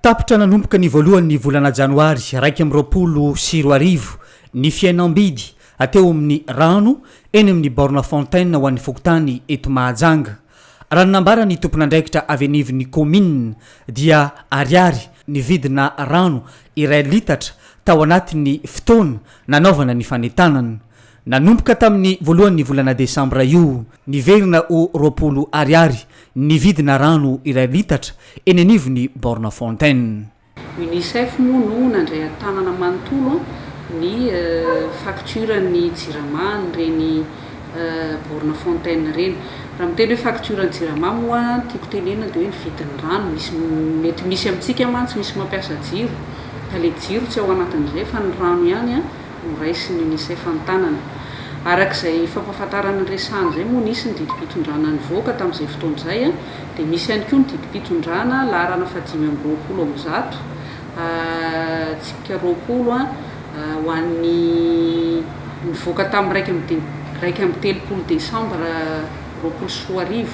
tapitra nanomboka ny voalohany volana janoary 2024 ny fiainam-bidy ateo amin'ny rano eny amin'ny borna fontaine ho an'ny fokotany eto Mahajanga. Raha nambara ny tompon'andraikitra avy anivon'ny commune dia ariary ny vidina rano iray litatra tao anatin'ny fotoana nanaovana ny fanetanana. Nanomboka tamin'ny voalohan'ny volana desambra io niverina ho 20 ariary ny vidina rano iray litatra eny anivon'ny borna fontaine. UNICEF moa no nandray tanana manontolo ny facture-ny jirama reny borna fontaine reny. Raha miteny hoe facture-ny jirama moa tiako tenena dia hoe ny vidin'ny rano mety misy amintsika mantsy misy mampiasa jiro ka le jiro tsy ao anatin'izay fa ny rano ihany no raisin'ny UNICEF an-tanana. Arak'izay fampahafantarana ny resahana izay moa nisy ny didim-pitondrana nivoaka tamin'izay fotoana izay dia misy ihany koa ny didim-pitondrana laharana 520 tsika 20 ho an'ny nivoaka tamin'ny 2 desambra 2024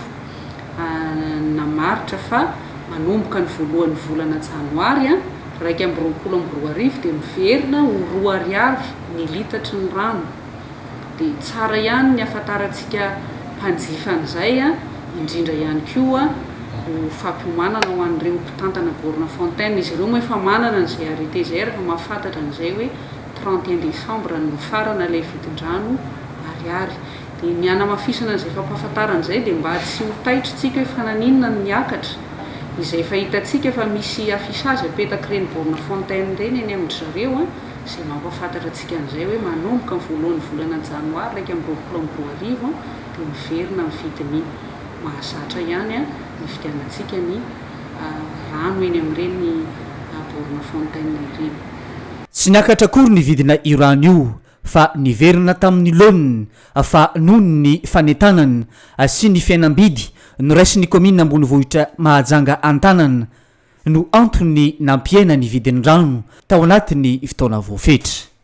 na maritra fa manomboka ny voalohan'ny volana janoary 2024 dia miverina ho 2 ariary ny litatry ny rano. Dia tsara ihany ny ahafantarantsika mpanjifan'izay indrindra ihany koa ho fampiomanana ho an'ireo mpitantana borna fontaine. Izy ireo moa efa manana n'izay arrêté izay rehefa mahafantatra an'izay hoe 31 desambra no farana ilay vidin-drano ariary. Dia ny hanamafisana an'izay fampahafantarana izay dia mba tsy ho taitritsika hoe fananinana ny miakatra izay fahitantsika fa misy afisage apetaka ireny borna fontaine ireny eny amin'ny zareo izay mampahafantatra antsika an'izay hoe manomboka ny voalohan'ny volana janoary 2024 dia miverina ny vidiny mahazatra ihany ny fidianantsika ny rano eny amin'ireny borna fontaine ireny. Tsy niakatra akory ny vidina io rano io fa niverina tamin'ny laoniny fa noho ny fanetanana sy ny fiainam-bidy no raisin'ny commune ambonivohitra Mahajanga an-tanana no antony nampiaina ny vidin'ny rano tao anatin'ny fotoana voafetra.